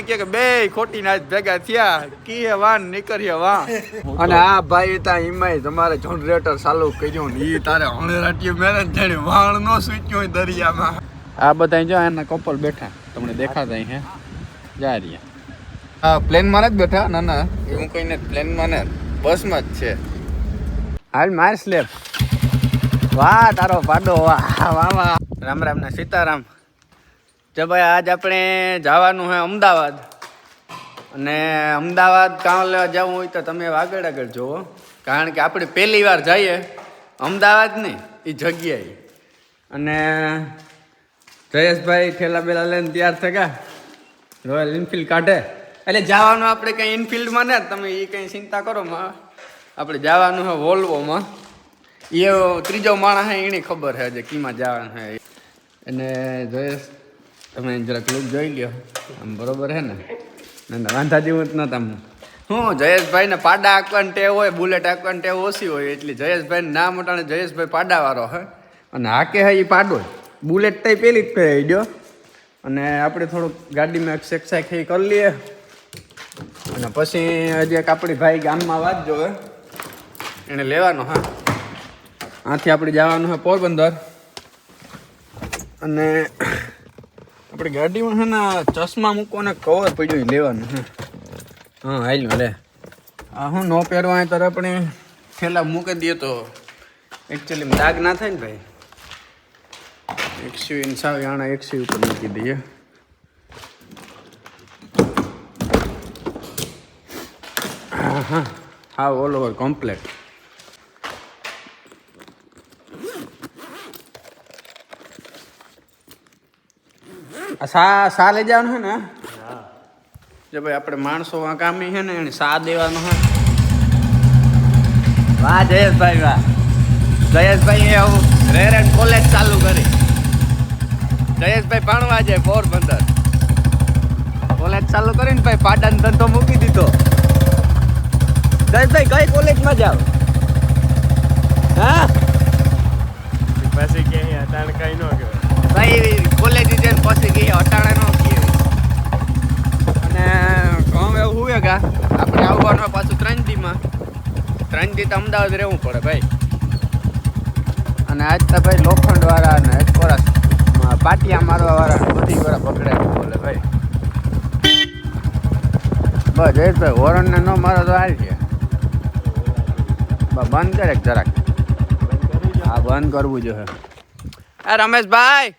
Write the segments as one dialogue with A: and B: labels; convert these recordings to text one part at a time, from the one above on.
A: કે બે ખોટી નાચ ભેગા થયા કીએ વાન નીકળીએ વાં અને આ ભાઈ ત્યાં હિમાય તમારે જનરેટર ચાલુ કર્યું ને ઈ તારે હણેરાટીએ મેરેજ થઈને વાણ નો સૂચ્યો હોય દરિયામાં. આ બધા જો એના કપલ બેઠા તમને દેખાતા હે જા રહ્યા. હા પ્લેનમાં જ બેઠા ના ના એવું કઈ નથી પ્લેનમાં ને બસમાં જ છે. હાલ માર સ્લેપ વાહ તારો પાડો વાહ વાહ વાહ. રામ રામ ના સીતારામ. જો ભાઈ આજ આપણે જવાનું છે અમદાવાદ અને અમદાવાદ કામ લેવા જવું હોય તો તમે આગળ આગળ જુઓ કારણ કે આપણે પહેલી વાર જઈએ અમદાવાદ નહીં એ જગ્યાએ. અને જયેશભાઈ ઠેલા બેલા લઈને તૈયાર થઈ ગયા રોયલ એનફિલ્ડ કાઢે એટલે જવાનું આપણે કંઈ એનફિલ્ડમાં ને તમે એ કંઈ ચિંતા કરો માં આપણે જવાનું છે વોલ્વોમાં. એ ત્રીજો માણસ છે એની ખબર છે જે કીમાં જવાનું છે. અને જયેશ તમે જરાક લુક જોઈ લ્યો આમ બરોબર છે ને વાંધા જેવું જ નતા. હું જયેશભાઈને પાડા આંકવાની ટેવ હોય બુલેટ આંકવાની ટેવ ઓછી હોય એટલે જયેશભાઈને ના મોટાને જયેશભાઈ પાડાવાળો હોય અને હાકે હે એ પાડો બુલેટ તઈ પેલી જ કરાવી દો. અને આપણે થોડુંક ગાડીમાં એક્સરસાઇઝ કરી લઈએ અને પછી હજી એક આપણી ભાઈ ગામમાં વાત જોવે એને લેવાનો. હા આથી આપણે જવાનું છે પોરબંદર અને આપણી ગાડીમાં છે ને ચશ્મા મૂકવાને કવર પડ્યું લેવાનું હે. હા હાલ્યું લે આ હું ન પહેરવા હોય ત્યારે આપણે થેલા મૂકી દઈએ તો એકચ્યુઅલી દાગ ના થાય ને ભાઈ. XUV સાવ આણા XUV ઉપર મૂકી દઈએ. હા હા હા ઓલ ઓવર કમ્પ્લેટ. સા લઈ જવાનું છે ને જો ભાઈ આપણે માણસો કામી છે ને એને સા દેવાનું છે. વાહ જયેશભાઈ વાહ. જયેશભાઈ આવું રેરેન કોલેજ ચાલુ કરી. જયેશભાઈ ભણવા જાય પોરબંદર કોલેજ ચાલુ કરીને ભાઈ પાડાનો ધંધો મૂકી દીધો. જયેશભાઈ કઈ કોલેજમાં જાવ? હા
B: પછી કે અટાણ કઈ ન કહેવાય
A: ભાઈ કોલેજ જઈને પછી ગઈ અટાણે નો કહેવાય. અને ઘઉં એવું હોય કે આપણે આવવાનું પાછું 3 દીમાં 3 દી તો અમદાવાદ રહેવું પડે ભાઈ. અને આજ તો ભાઈ લોખંડ વાળા અને એકોરા પાટિયા મારવા વાળા બધી વાળા પકડે બોલે ભાઈ. બસ જયેશભાઈ હોરણને ન મારો તો હાલ છે બંધ કરે જરાક. હા બંધ કરવું જોઈએ. એ રમેશભાઈ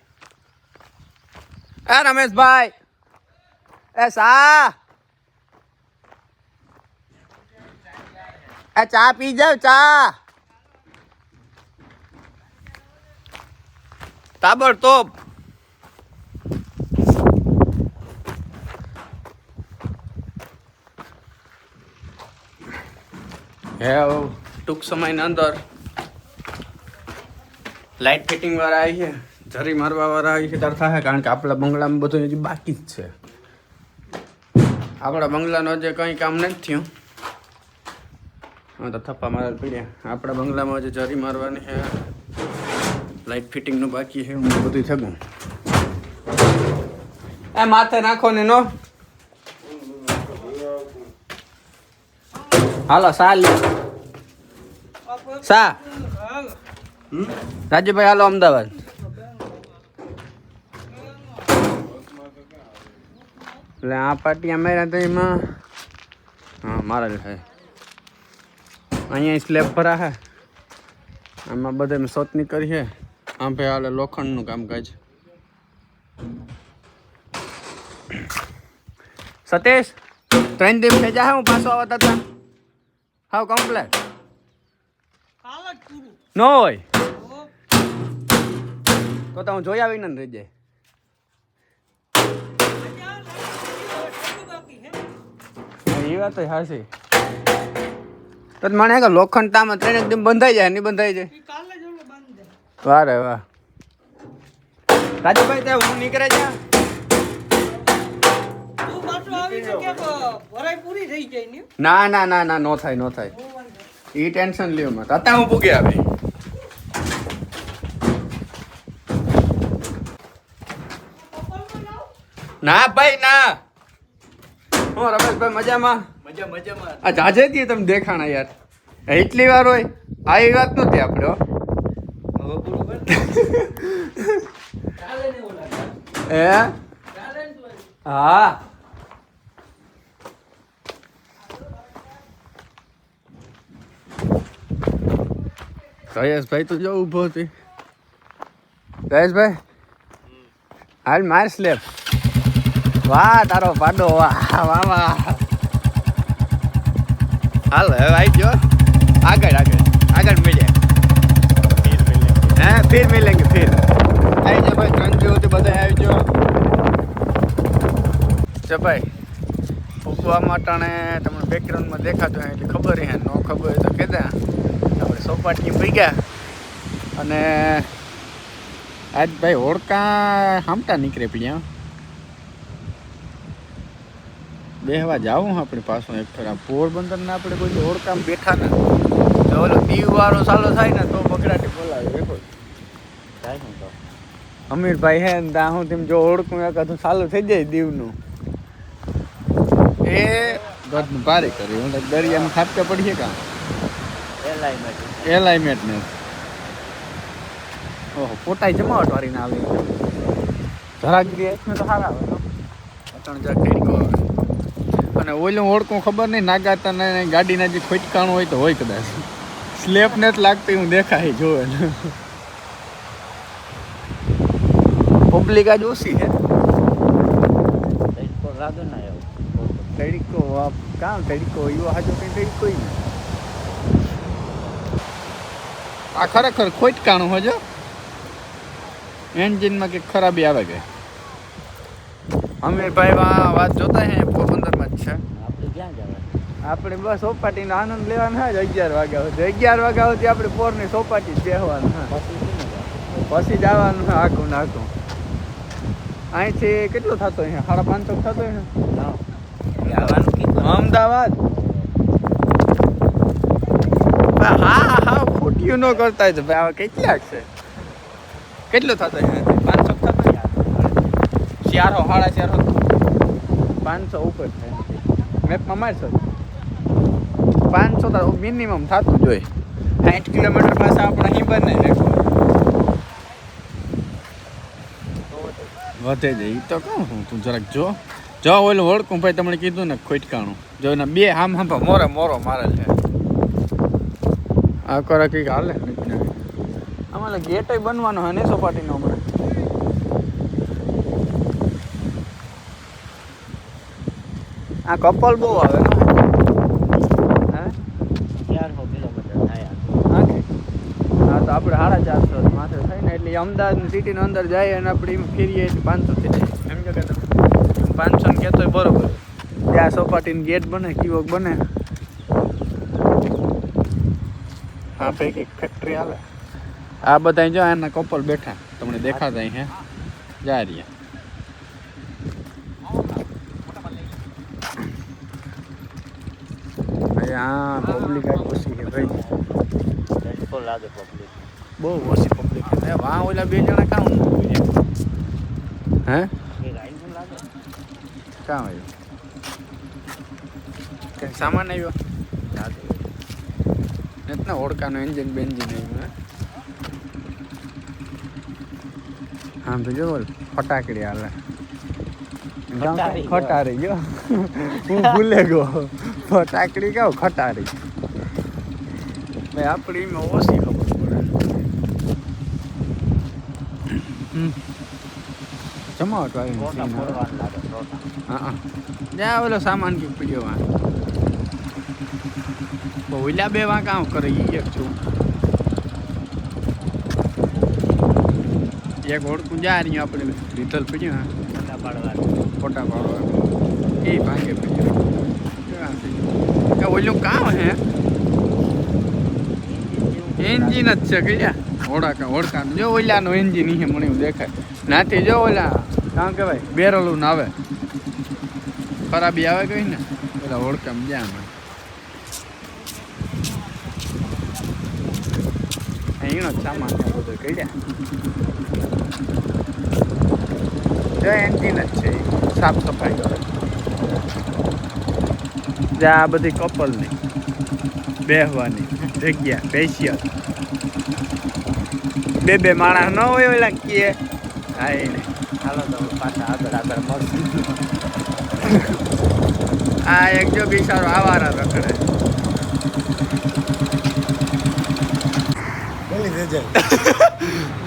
A: એ રમેશભાઈ એ સા એ ચા પી જાવ ચા તાબડતોબ. હે ટૂંક સમયની અંદર લાઇટ ફિટિંગ વાળા આવી છે જરી મારવા વાળા આવી છે ત્યારે થાય કારણ કે આપણા બંગલામાં બધું હજી બાકી જ છે. આપણા બંગલાનું હજી કંઈ કામ નથી થયું. હા તો થપ્પા મારવા પડ્યા. આપણા બંગલામાં હજી જરી મારવાની છે લાઇટ ફિટિંગનું બાકી છે હું બધું થયું. એ માથે નાખો ને નો હાલો સા લે સા રાજુભાઈ હાલો અમદાવાદ. એટલે આ પાટિયા માર્યા તો એમાં હા મારેલ છે. અહીંયા સ્લેબ ભરા છે આમાં બધે સોતની કરી છે. આમ ભાઈ હાલે લોખંડનું કામકાજ. સતીશ 3 દિવસ થઈ જાય હું પાછો આવતા હતા હાવ કમ્પ્લેટ ન હોય તો હું જોઈ આવીને રહી જાય. એ વાત તો હાસી તો મને કે લોખંડ તામાં 3 એકદમ બંધાઈ જાય નહીં બંધાઈ જાય. વારે વાહ રાજુભાઈ ત્યાં હું નીકળે છે ના ના ના ના નો થાય નો થાય એ ટેન્શન લ્યો મત. અત્યારે હું પૂગે આવી ના ભાઈ ના હું રમેશભાઈ મજામાં
C: મજામાં
A: આ જાજેથી તમે દેખાણા યાર એટલી વાર હોય આ એ વાત નથી આપણે હો.
C: હવે બરોબર ચાલે ને ઓલા
A: હે
C: ચાલે ને તું
A: હા જયેશભાઈ તો જો ઊભો હતી જયેશભાઈ હાલ માર સ્લેપ વાહ તારો પાડો વાહ વાહ વાહ હાલ હવે આવી ગયો આગળ આગળ આગળ મળીએ હે ફિર મિલેંગે ફિર આવી જાઓ ભાઈ ત્રણ જેવું બધા આવી જાઓ જો ભાઈ ઉગવા માટાણે તમને બેકગ્રાઉન્ડમાં દેખાતું હોય એટલે ખબર હે ન ખબર હોય તો કહેતા આપણે સોપાટી પી ગયા અને આજ ભાઈ હોડકા હામટા નીકળે પડ્યા બેહવા જાવું આપણે પાછું એક ફેર પોરબંદરના આપણે કોઈ હોડકામાં બેઠા ને તો ઓલો દીવ વાળો ચાલુ થાય ને તો બગડાટી બોલાવે દેખો અમીરભાઈ હે ને ત્યાં હું તેમ જો હોડકું એકાદું ચાલુ થઈ જાય દીવનું એ ગઢનું પારી કર્યું હું દરિયામાં ખાપકે પડીએ કાં એલાઇમેન્ટ ને ઓહો પોતાય જમાવટ વાળીને આવી જરાક ગઈ તો સારા આવે ત્રણ જરાક ટેડકો આવે અને ઓલું ઓળખું ખબર નહીં નાગાતા ને ગાડીના જે ખોટકાણું હોય તો હોય કદાચ સ્લેપ ને જ લાગતી હું દેખાય જોવે પબ્લિક આજ ઓછી છે તડીકો કામ તડીકો એવો હાજો કઈ તડીકો ને આ ખરેખર ખોટકાણું હોજો એન્જિનમાં કંઈક ખરાબી આવે ગઈ અમીરભાઈ વાત જોતા હે પોરબંદરમાં જ છે આપણે બસ સોપાટીનો આનંદ લેવાનો હોય 11 વાગ્યા સુધી 11 વાગ્યા સુધી આપણે પોરની સોપાટી જ બેસવાનું પછી જવાનું હોય આખું નાખું અહીંથી કેટલું થતો અહીંયા 550 થતો અમદાવાદ હા ફૂટ્યું ન કરતા હોય તો ભાઈ હવે કેટલાક છે કેટલું થતો અહીંયા 500 થતો 400 500 ઉપર થાય મેપમાં મારશો 500 તો મિનિમમ થતું જોઈએ 60 કિલોમીટર પાસે આપણે અહીં બને દેખો વધે જાય તો કહું હું તું જરાક જો ઓલું ઓળખું ભાઈ તમને કીધું ને ખોટકાણું જો એના બે હામ મોરો મારે છે આ કરે કંઈક હાલે આમાં ગેટ બનવાનો હે ને સોપાટીનો હમણાં આ કપલ બહુ આવે ને હે 400 કિલોમીટર થાય હા તો આપણે 450 માથે થાય ને એટલે અમદાવાદ સિટીની અંદર જાય અને આપણે એમ ફેરીએ એટલે 500 થઈ જાય એમ કે તમે 500 ને કહેતો બરોબર ત્યાં સોપાટીની ગેટ બને કીવોક બને હા પૈકી ફેક્ટરી આવે આ બધા જો એના કપલ બેઠા તમને દેખાતા હે જા રહ્યા હા પબ્લિક આ ઓછી છે ભાઈ લાગે પબ્લિક બહુ ઓછી પબ્લિક છે વાહ ઓલા બે જણા કામ હે કામ આવ્યું કંઈક સામાન આવ્યો એટલા ઓળખાનું એન્જિન બેન્જિન આવ્યું હે હા બીજો બોલ ફટાકડી હાલે ખટારી ગયો હું ભૂલે ગયો ફટાકડી કહું ખટારી ભાઈ આપણી એમાં ઓછી ખબર પડે જમાવટ વાળી હા જ્યાં ઓલો સામાન કે પીડ્યો વા ઓલા બે વાં કામ કરે એક છું એક ઓળખું જા રહી આપણે રીતલ પીડ્યું ફોટા પાડવા એ ભાગે પીડ્યું ઓલું કામ હે એન્જિન જ છે કયા ઓળખાનું જો ઓલાનું એન્જિન એ મને એવું દેખાય નાથી જો ઓલા કામ કહેવાય બેરલું ના આવે ખરાબી આવે કઈ ને ઓલા ઓળખામાં જ્યાં એનો જ સામાન બધું કયા જો એન્જિન જ છે સાફ સફાઈ કરે આ બધી કપલની બેહવાની જગ્યા સ્પેશિયલ બે માણસ ન હોય ઓલા કીએ હા એને
B: હાલો તો પાછા આગળ મળશું.
A: આ એક જો બિચારો આવારા રખડે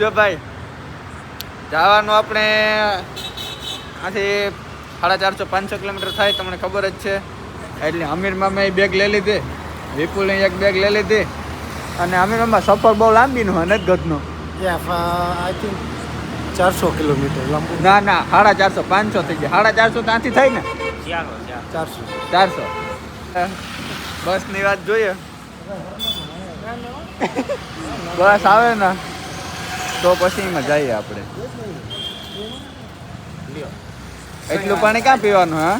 A: જો ભાઈ જવાનું આપણે આથી 450-500 કિલોમીટર થાય તમને ખબર જ છે એટલે અમીર મામા એ બેગ લઈ લીધી વિપુલે એક બેગ લઈ લીધી અને અમીર મામા સફર બહુ લાંબી નું નથી ગતનો
D: આઈ થિંક 400 કિલોમીટર લાંબુ.
A: ના 450 500 થઈ ગયા 450 ત્યાંથી થાય ને
D: 400.
A: બસની વાત જોઈએ બસ આવે ને તો પછી એમાં જઈએ આપણે એટલું પાણી ક્યાં પીવાનું હા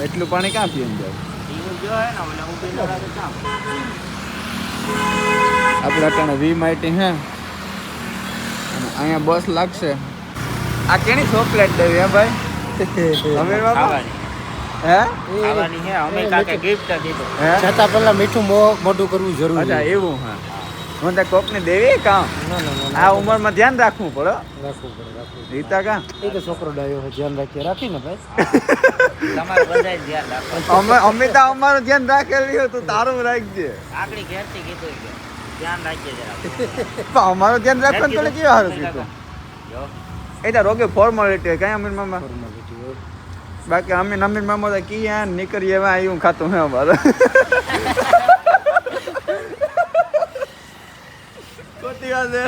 A: એટલું પાણી ક્યાં પીવાનું જાય આપણે અટાણે વી માઇટી હે અને અહીંયા બસ લાગશે આ કેની ચોકલેટ દેવી હે ભાઈ અમીર બાબા હે
B: આવવાની હે અમે કાકે ગિફ્ટ દીધું.
A: હે
D: છતાં પહેલા મીઠું મોઢું કરવું જરૂરી
A: અચ્છા
D: છે.
A: એવું હા હું તો કોકને દેવી કામ આ ઉંમરમાં ધ્યાન રાખવું પડે
D: રાખવું પડે.
A: રીતા કા
D: એ તો છોકરો ડાયો છે, ધ્યાન રાખીએ રાખીને ભાઈ.
B: તમારે બધાય ધ્યાન રાખો.
A: અમે તો અમારું ધ્યાન રાખેલી હતું તારું રાખજે
B: આકડી ઘેરથી કીધું કે ધ્યાન રાખજે જરા.
A: પણ અમારું ધ્યાન રાખવાનું તને કેવું સારું કીધું
B: જો
A: એ તો રોગે ફોર્માલિટી કઈ અમીર મામા
D: Formality હોય.
A: બાકી અમીર મામા તો કી નીકળીએ એમાં એવું ખાતું હે અમારે ખોટી વાત છે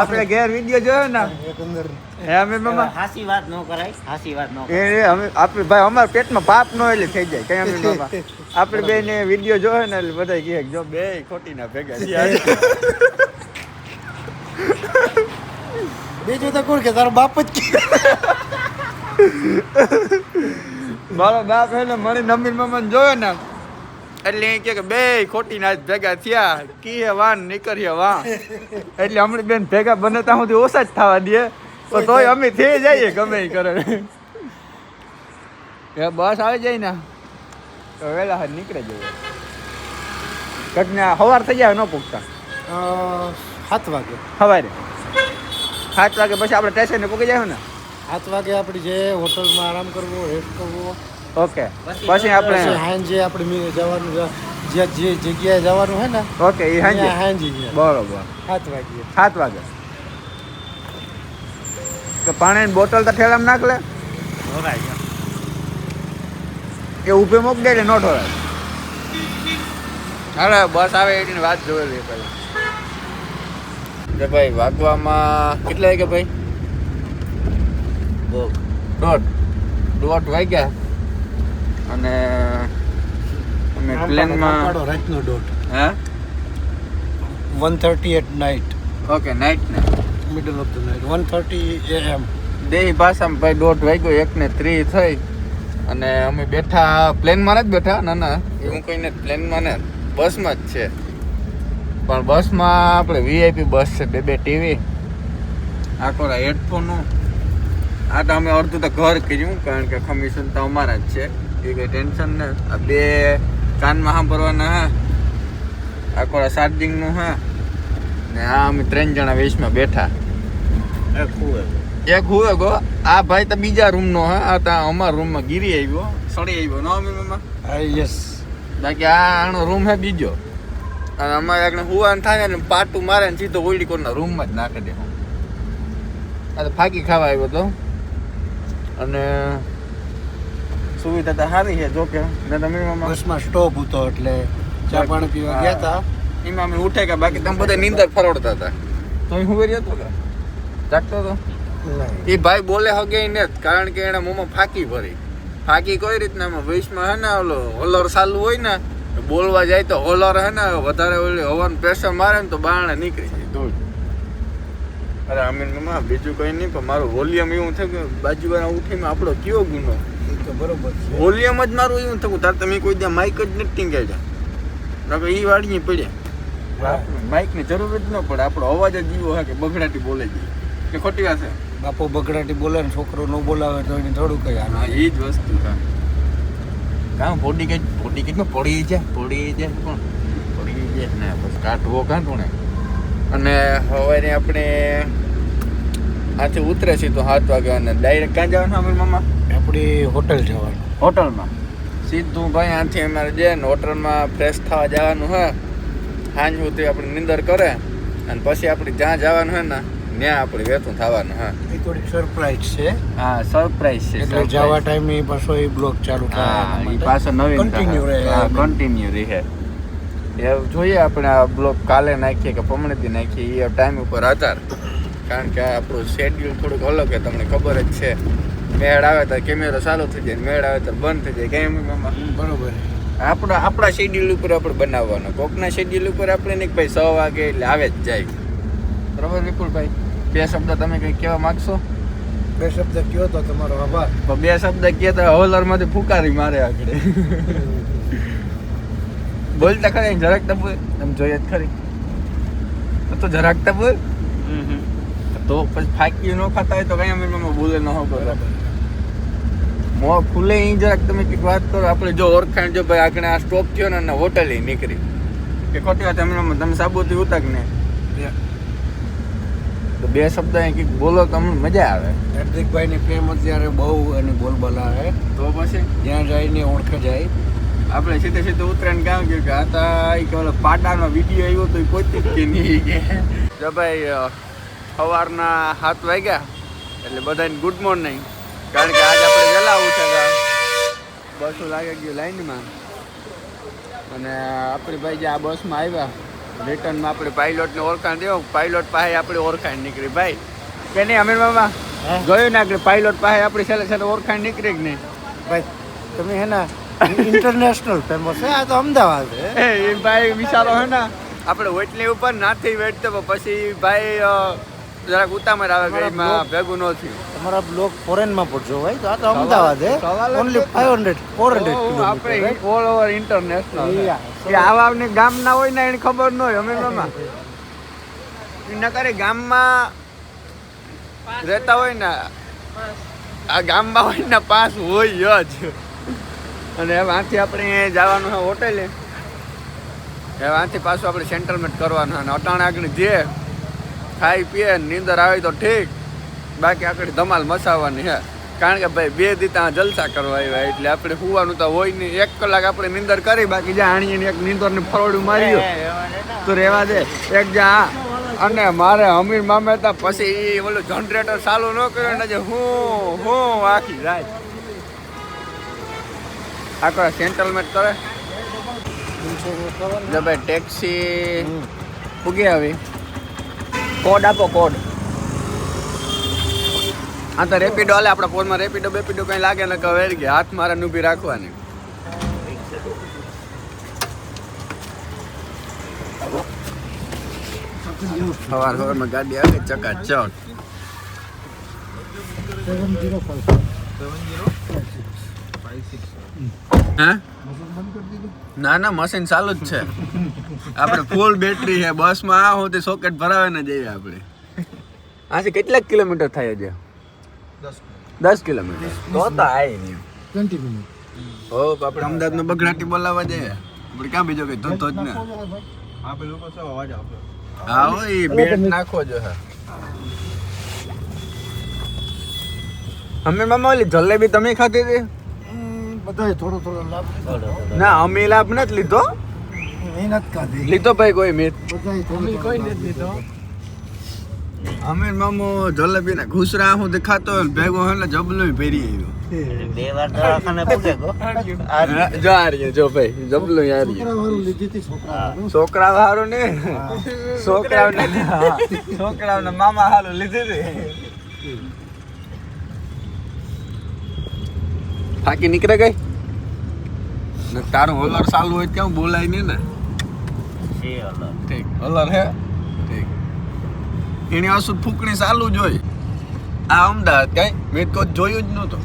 A: આપણે ઘેર વિડીયો જોયો ને
D: એકંદર
A: હે અમીર મામા
B: હાસી વાત ન કરાય, હાસી વાત ન
A: એ અમે આપણે ભાઈ અમારા પેટમાં પાપ ન એટલે થઈ જાય કઈ અમીર મામા આપણે બે ને વિડીયો જોયો ને એટલે બધા કહે જો બે ખોટી ના ભેગા થયા.
D: બીજું તો કોણ કે તારો બાપ જ કે.
A: મારો બાપ એટલે મણી નમીર મામા જોયો ને એટલે એ કે બે ખોટી ના ભેગા થયા કીએ વાન નીકળીએ વાં એટલે હમણાં બેન ભેગા બને ત્યાં સુધી ઓછા જ થવા દે તો તોય અમે થઈ જઈએ ગમે એ કરે એ બસ આવી જાય ને તો વહેલા હાથ નીકળે જઈએ કટને સવાર થઈ જાય ન પૂગતા
D: 7 વાગે.
A: સવારે 7 વાગે પછી આપણે સ્ટેશને પૂગી જાય ને
D: 7 વાગે આપણે જે હોટલમાં આરામ કરવો, રેસ્ટ કરવો,
A: ઓકે પછી
D: પછી
A: આપણે
D: હાંજે આપણે જવાનું જે જગ્યાએ જવાનું હોય ને
A: ઓકે એ હાંજે
D: હાંજે
A: બરોબર
D: 7 વાગે.
A: 7 વાગે તો પાણીની બોટલ તો ઠેલામાં નાખ લે
B: ઢોરાય છે.
A: એ ઊભે મૂક દે એટલે નો ઠોરાય હાલે બસ આવે એની વાત જોયેલી પહેલા કે ભાઈ વાગવામાં કેટલા વાગ્યા ભાઈ દોઢ વાગ્યા અને અમે પ્લેનમાં
D: પાડો રાતનો દોઢ.
A: હે
D: 1:30 at night.
A: ઓકે નાઇટ ને
D: Middle of the night. 1:30 AM.
A: દેહી ભાષામાં ભાઈ 1:30 1:30 થઈ અને અમે બેઠા પ્લેનમાં નથી બેઠા ના એવું કઈ નથી પ્લેનમાં ને બસમાં જ છે પણ બસમાં આપણે વીઆઈપી બસ છે બે ટીવી આખો હેડફોનનું આ તો અમે અડધું તો ઘર કર્યું કારણ કે કમિશન તો અમારા જ છે એ કંઈ ટેન્શન ને આ બે કાનમાં સાંભળવાના હા આખો ચાર્જિંગનું હા ને આ અમે 3 જણા વેચમાં બેઠા એક હુએ ગો આ ભાઈ તો બીજા રૂમનો હા આ તો અમારા રૂમમાં ગીરી આવ્યો સડી આવ્યો નો અમે મમ્મા
D: Yes.
A: બાકી આ આનો રૂમ હે બીજો અને અમારે આગળ હુવાનું થાય ને પાટું મારે ને સીધો ઓઈડી કોરના રૂમમાં જ નાખી દે આ તો ફાકી ખાવા આવ્યો તો અને સુવિધા તો સારી છે જોકે ને તમે મમ્મા
D: બસમાં સ્ટોપ હતો એટલે ચા પાણી પીવા ગયા હતા.
A: એમાં અમે ઉઠે કે બાકી તમે બધા નીંદર ફરવડતા હતા તો હું વેરી હતો કે જાગતો હતો એ ભાઈ બોલે હગે ને કારણ કે એના મોંમાં ફાકી ભરી ફાકી કઈ રીતના એમાં વૈશમાં હે ને ઓલો હોલર ચાલુ હોય ને બોલવા જાય તો હોલર હે ને વધારે ઓલી હવાનું પ્રેશર મારે ને તો બારણે નીકળી જાય દોડ અરે અમીન મમ્મા બીજું કઈ નહીં પણ મારું વોલ્યુમ એવું થયું કે બાજુવાળા ઉઠીને આપણો કયો ગુનો
D: એ તો બરોબર છે.
A: વોલ્યુમ જ મારું એવું થયું તાર તમે કોઈ ત્યાં માઇક જ નથી ટીંગાડ્યા નકર ઈ વાળીએ પડ્યા માઇક ની જરૂર જ ન પડે આપણો અવાજ જ એવો હોય કે બગડાટી બોલે જાય કે ખોટી વાત છે?
D: બાપો બગડાટી બોલે ને છોકરો ન બોલાવે તો એને થોડું કઈ
A: હા એ જ વસ્તુ છે. કાં પોડી કઈમાં પડી જાય પણ પડી જાય ને બસ કાઢવો કાં તું ને. અને હવે આપણે આથી ઉતરે છે તો 7 વાગે અને ડાયરેક્ટ ક્યાં જવાનું અમીર મામા?
D: આપણી હોટલ જવાનું.
A: હોટલમાં સીધું ભાઈ આથી અમારે જઈએ ને હોટલમાં ફ્રેશ થવા જવાનું હોય. સાંજ સુધી આપણે નિંદર કરે અને પછી આપણે જ્યાં જવાનું હોય ને ત્યાં આપણે વેતું થવાનું. હા
D: એ થોડીક સરપ્રાઈઝ છે.
A: હા સરપ્રાઈઝ છે.
D: એટલે જવા ટાઈમે પાછો એ બ્લોગ ચાલુ
A: હા એ પાછો નવીન
D: કન્ટિન્યુ રહે.
A: હા કન્ટિન્યુ રહે. એ જોઈએ આપણે આ બ્લોગ કાલે નાખીએ કે પમણેથી નાખીએ એ ટાઈમ ઉપર આધાર. કારણ કે આપણું શેડ્યુલ થોડુંક અલગ છે, તમને ખબર જ છે. મેળ આવે તો કેમેરો ચાલુ થઈ જાય, મેળ આવે તો બંધ થઈ જાય. કેમ
D: બરોબર.
A: આપણા શેડ્યુલ ઉપર આપણે બનાવવાનો. કોકના શેડ્યુલ ઉપર આપણે નહીં ભાઈ 6 વાગે એટલે આવે જ જાય. બરાબર વિપુલભાઈ? 2 શબ્દ તમે કંઈ કહેવા માગશો?
D: 2 શબ્દ કયો તો તમારો આભાર.
A: તો 2 શબ્દ કહે તો હવલરમાંથી ફૂકારી મારે આગળ. બોલતા ખરી જરાક તો બોલ. તમે જોઈએ જ ખરી તો જરાક તો બોલ. તો પછી ફાંકી ન ખાતા હોય તો કઈ અમે બોલે ન હો. બરાબર મોં ખુલે એ જરાક તમે કંઈક વાત કરો. આપણે જો ઓળખાણ જો ભાઈ આગળ આ સ્ટોપ થયો ને હોટલ નીકળી કે ખોટી વાત તમે સાબુથી ઉતાક ને તો 2 શબ્દ કંઈક બોલો તો અમને મજા આવે.
D: હાર્દિકભાઈની પ્રેમ અત્યારે બહુ એની બોલબાલા છે.
A: તો પછી
D: જ્યાં જઈને ઓળખે જાય.
A: આપણે સીધે ઉતરાયણ કામ કર્યું કે આ કે ઓલો પાડાનો વિડીયો આવ્યો તો એ પહોંચી જ કે નહીં કે જો ભાઈ સવારના 7 વાગ્યા એટલે બધાને ગુડ મોર્નિંગ. કારણ કે આજે આપણે વહેલા ઉઠ્યા હતા. બસો લાગી ગયું લાઈનમાં અને આપણે ભાઈ જે આ બસમાં આવ્યા રિટર્નમાં આપણે પાયલોટને ઓળખાણ દેવો. પાયલોટ પાસે આપણે ઓળખાણ નીકળી ભાઈ કે નહીં અમીર મામા? ગયું ને આપણે પાયલોટ પાસે આપણી છેલ્લે ઓળખાણ નીકળી કે નહીં?
D: ભાઈ તમે હે ને ઇન્ટરનેશનલ ફેમસ છે. આ તો અમદાવાદ છે.
A: એ ભાઈ વિચારો હે ને આપણે હોટલી ઉપર નાથી વેઠતો પછી ભાઈ જરાક ઉતામર આવે ગાડીમાં ભેગું ન થયું.
D: તમારા બ્લોગ ફોરેનમાં પડજો ભાઈ. તો આ તો અમદાવાદ છે. Only 400 kilometre.
A: આપણે ઓલ ઓવર ઇન્ટરનેશનલ કે આવા ગામ ના હોય ને એને ખબર ન હોય. અમીર મામા એના કરે ગામમાં રહેતા હોય ને આ ગામમાં હોય ને પાસ હોય જ. અને હવે આથી આપણે જવાનું હોય હોટેલે. હવે આથી પાછું આપણે સેટલમેન્ટ કરવાનું અને અટાણે આગળ જે ખાઈ પીએ નીંદર આવે તો ઠીક, બાકી આગળ ધમાલ મચાવવાની છે. કારણ કે ભાઈ 2 દી ત્યાં જલસા કરવા આવ્યા એટલે આપણે સુવાનું તો હોય નહીં. 1 કલાક આપણે નીંદર કરી બાકી જ્યાં આણીને એક નીંદરને ફરોડું માર્યું તો રહેવા દે. એક જ્યાં અને મારે અમીર મામે હતા પછી ઓલું જનરેટર ચાલુ ન કર્યો ને હું આખી રાત આખો સેટલમેન્ટ કરે. જો ભાઈ ટેક્સી પૂગી આવી. કોડ આપો કોડ. હા તો રેપિડો હાલે આપણા ફોનમાં. રેપિડો કંઈ લાગે ને કે વેર ગયા હાથ મારે ઊભી રાખવાની. સવારમાં ગાડી આવે ચકાચક. હા ના મશીન ચાલુ જ છે. આપણે ફૂલ બેટરી છે બસમાં. આ હોતી સોકેટ ભરાવે ને જઈએ આપણે. આથી કેટલાક કિલોમીટર થાય છે? 10 કિલોમીટર. તો આય નહીં
D: 20 મિનિટ.
A: હો આપણે અમદાવાદમાં બગડાટી બોલાવવા જઈએ. આપણે ક્યાં બીજો કઈ ધંધો જ ને. હા હો એ બેટ નાખવો જો. અમે મામા ઓલી જલેબી તમે ખાધી હતી?
D: બધાય થોડો લાભ.
A: ના અમે લાભ નથી લીધો.
D: મહેનત કાઢી
A: લીધો ભાઈ કોઈ મેં
D: બધાય કોઈ નથી લીધો.
A: અમે મામો જલેબી ના ઘૂસરા હું દેખાતો ભેગો હે ને જબલું ભેરી આવ્યો.
E: 2 વાર દવાખાને પૂગે ગો.
A: જો આ રહ્યો જો ભાઈ જબલું યાર
D: છોકરાવાળું લીધી હતી.
A: છોકરા હારું ને છોકરાઓને મામા હારું લીધી હતી. થાકી નીકળે ગઈ ને તારું હોલર ચાલુ હોય કેમ બોલાય નહીં ને. ઠીક હોલર હે ઠીક. એની અસુદ ફૂકણી ચાલુ જ હોય. આ અમદાવાદ કઈ મેં તો જોયું જ નહોતું.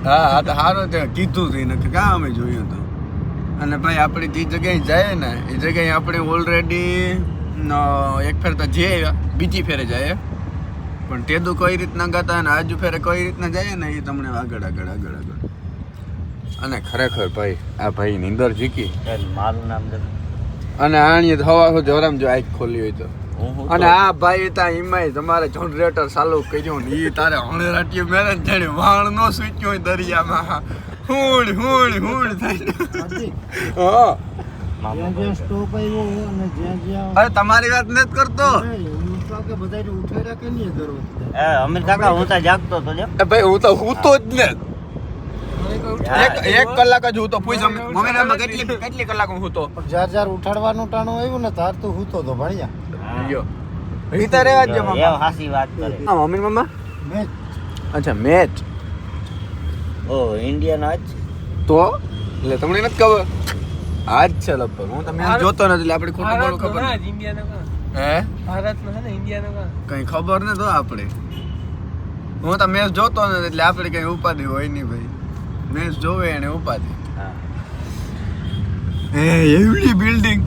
A: હા આ તો સારું છે કીધું હતું એને કાં અમે જોયું હતું. અને ભાઈ આપણે જે જગ્યાએ જાય ને એ જગ્યાએ આપણે ઓલરેડી એક ફેર તો જે બીજી ફેરે જાય પણ તેદું કઈ રીતના ગાતા અને આજુ ફેરે કઈ રીતના જાય ને એ તમને આગળ અને ખરેખર ભાઈ આ ભાઈ નીંદર જીકી
E: મારું નામ દે.
A: અને આણીએ હવા સુધી હરામ જો આંખ ખોલી હોય તો
E: હું
A: અને આ ભાઈ ત્યાં ઈમાય તમારે જનરેટર ચાલુ કર્યું ને ઈ તારે હણેરાટીએ મેરે ને જાણે વાળ નો સૂચ્યો હોય દરિયામાં હુડ થાય હા
D: જ્યાં જ્યાં સ્ટોપ આવ્યો અને જ્યાં જ્યાં
A: અરે તમારી વાત નથી કરતો
D: કે બધાને ઉઠાડ્યા કે નહીં દર વખતે
E: અમીર કાકા હું તો જાગતો તો જો.
A: એ ભાઈ હું તો હૂતો જ ને એક કલાક જ હું તો પૂછ મમ્મીને કેટલી કલાક હું હૂતો
D: પણ જ્યાં ઉઠાડવાનું ટાણું આવ્યું ને તાર તો હૂતો તો ભણ્યા
A: યો રીતા રેવા જ
E: એ
A: મમ્મા
E: હાસી વાત કરે.
A: મમ્મી મમ્મા
D: મેચ
A: અચ્છા મેચ
E: ઓ ઇન્ડિયન આજ
A: તો એટલે તમને નથી ખબર આજ છે લગભગ હું તો મેચ જોતો નથી એટલે આપણે ખોટું બોલું ખબર નથી.
C: ઇન્ડિયાનો કા
A: હે
C: ભારતનો છે ને ઇન્ડિયાનો કા
A: કઈ ખબર ને તો આપણે હું તો મેચ જોતો નથી એટલે આપણે કઈ ઉપાધિ હોય નહીં ભાઈ મેચ જોવે એને ઉપાધિ
E: હા.
A: એવડી બિલ્ડિંગ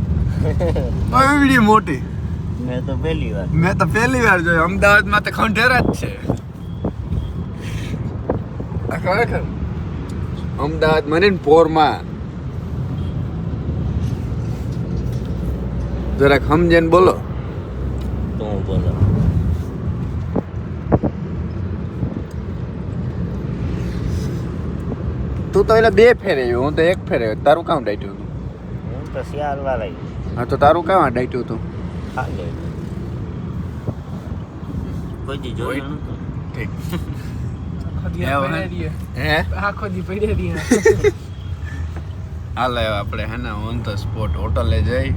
A: એવડી મોટી
E: મેં તો પહેલી વાર
A: મેં તો પહેલી વાર જોયું અમદાવાદમાં તો ખંડેરા જ છે આ ખરેખર અમદાવાદ મને ને પોરમાં જરાક સમજેને બોલો
E: તો હું બોલો.
A: તું તો એટલે બે ફેરે આવ્યો હું તો એક ફેરે આવ્યો. તારું કામ ડાટ્યું હતું
E: હું તો શિયાળ વાર આવી
A: હા તો તારું કામ ડાટ્યું હતું
E: ખાલી કોઈ દી જોયું નતું.
A: ઠીક
C: આખો દી પડ્યા રહીએ.
A: હે
C: આખો દી પડ્યા રહીએ.
A: હાલે આપણે હે ને ઓન ધ સ્પોટ હોટલે જઈ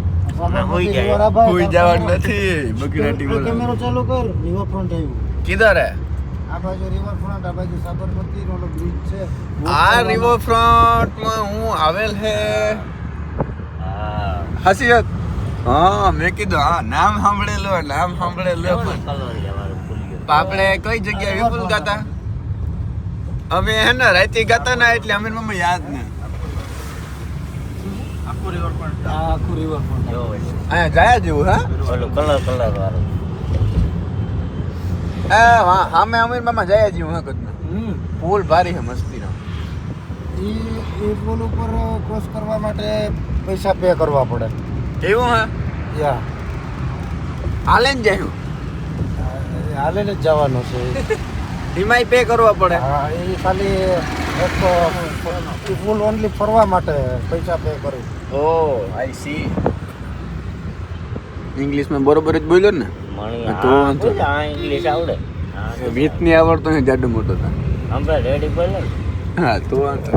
E: હોઈ જાય.
A: કોઈ જવાનું નથી બકરાટી બોલા
D: કેમેરો ચાલુ કર રિવરફ્રન્ટ આવ્યું
A: કિધર હે
D: આ બાજુ રિવરફ્રન્ટ આ બાજુ સાબરમતી નો બ્રિજ છે
A: આ રિવરફ્રન્ટ માં હું આવેલ હે
E: હા
A: હસીયત હા મેં કીધું હા નામ સાંભળેલું પણ
E: કલર જવાનું ભૂલી ગયો.
A: આપણે કઈ જગ્યાએ વિપુલ ગાતા અમે હે ને રાતે ગાતા ના એટલે અમે મમ્મી યાદ ને
C: આખું રિવરફ્રન્ટ.
D: આ આખું રિવરફ્રન્ટ
E: જો ભાઈ.
A: અહીંયા ગયા જેવું હા
E: ઓલું કલર વાળું
A: હા અમે અમીર મામા જયા જેવું હા કદના પુલ ભારી હે મસ્તીનો
D: એ પુલ ઉપર ક્રોસ કરવા માટે પૈસા પે કરવા પડે
A: એવું હા
D: યા
A: હાલે ને જાય
D: હાલે જ જવાનું છે
A: એમાંય પે કરવા પડે
D: હા એ ખાલી એક પુલ ઓનલી ફરવા માટે પૈસા પે કરે
A: ઓ આઈ સી ઇંગ્લિશમાં બરોબર જ બોલ્યો ને
E: મણી
A: તો
E: હા
A: વાંધો
E: બોલ, આ ઇંગ્લિશ આવડે હા
A: મીત ની આવડતો ને જાડો મોટો થાય
E: આપણે રેડી બોલે
A: હા તો વાંધો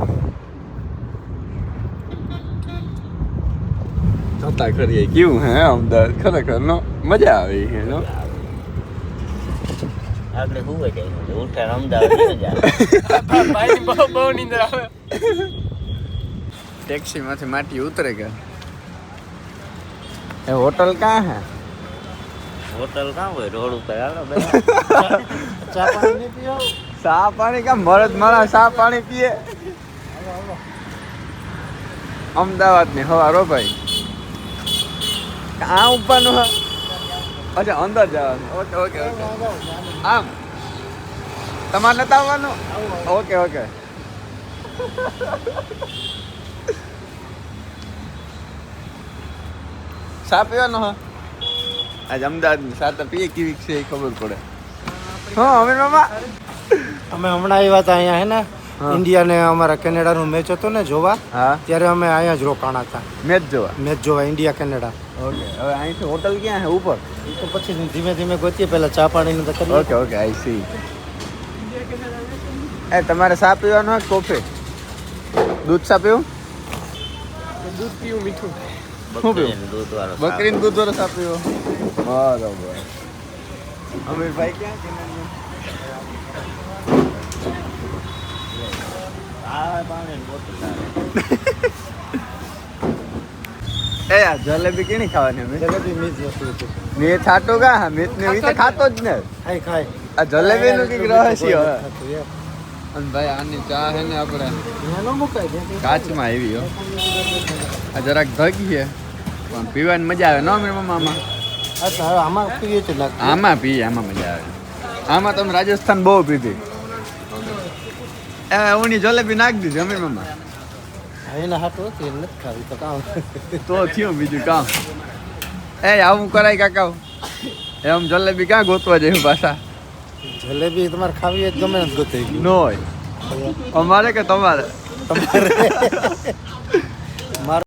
A: થતા કરીએ કેવું હે અમદાવાદ ખરેખર નો મજા આવી છે નો
E: આપણે હુવે જાય ઉઠે અમદાવાદ જાય
C: ભાઈની બહુ નીંદર આવે.
A: ટેક્સી માંથી માટી ઉતરે ગયા એ હોટલ ક્યાં હે
E: હોટલ કાં હોય રોડ ઉપર હાલો
D: ચા પાણી નહીં પીવો
A: સા પાણી કા મરદ મારા સા પાણી પીએ અમદાવાદ ની હવારો ભાઈ આ ઉપરનું હા અચ્છા અંદર જવાનું ઓકે ઓકે ઓકે આમ તમારે નતા આવવાનું ઓકે ઓકે સા પીવાનો હા આજ અમદાવાદની સા તો પીએ કેવી છે એ ખબર પડે હા અમીર મામા
D: અમે હમણાં આવ્યા હતા અહીંયા હે ને
A: હા.
D: ઇન્ડિયા ને અમારા કેનેડાનું મેચ હતો ને જોવા
A: હા
D: ત્યારે અમે અહીંયા જ રોકાણા હતા
A: મેચ જોવા
D: મેચ જોવા ઇન્ડિયા કેનેડા
A: ઓકે હવે અહીંથી હોટલ ક્યાં છે ઉપર
D: એ તો પછી ધીમે ધીમે ગોતીએ પહેલા ચા પાણીનું તો કરીએ
A: ઓકે ઓકે આઈ સી એ તમારે ચા પીવાનું હોય કોફી દૂધ ચા પીવું
C: દૂધ પીવું મીઠું.
A: શું પીવું?
E: બકરીનું દૂધ વાળો
A: બકરીનું દૂધ વાળો ચા પીવો બરાબર અમીરભાઈ ક્યાં
E: આ પાણી બોટલ
A: એ આ જલેબી કેની ખાવાની અમે
D: જલેબી મીજ વસ્તુ છે
A: મેં છાટો કા હા મેં ને વીતે ખાતો જ ને
D: ખાઈ ખાઈ
A: આ જલેબી નું કઈક રહસ્ય હોય
D: હોય
A: અને ભાઈ આની ચા હે ને આપણે
D: અહીંયા ન મુકાય છે
A: કાચમાં આવી હો આ જરાક ધગી છે પણ પીવાની મજા આવે ન અમીર મામામાં
D: હા તો હવે આમાં પીએ છે નાખ
A: આમાં પીએ આમાં મજા આવે આમાં તમે રાજસ્થાન બહુ પીધી ઉની જલેબી નાખી દીધી અમીર મામા
D: એના હાટું હતી એને નથી ખાવી તો કામ
A: તો થયું બીજું કામ આવું કરાય કાકા એમ જલેબી ક્યાં ગોતવા જઈએ પાછા
D: જલેબી તમારે ખાવી હોય તો ગમે નથી ગોતાઈ ગયું
A: ન હોય અમારે કે તમારે
D: તમારે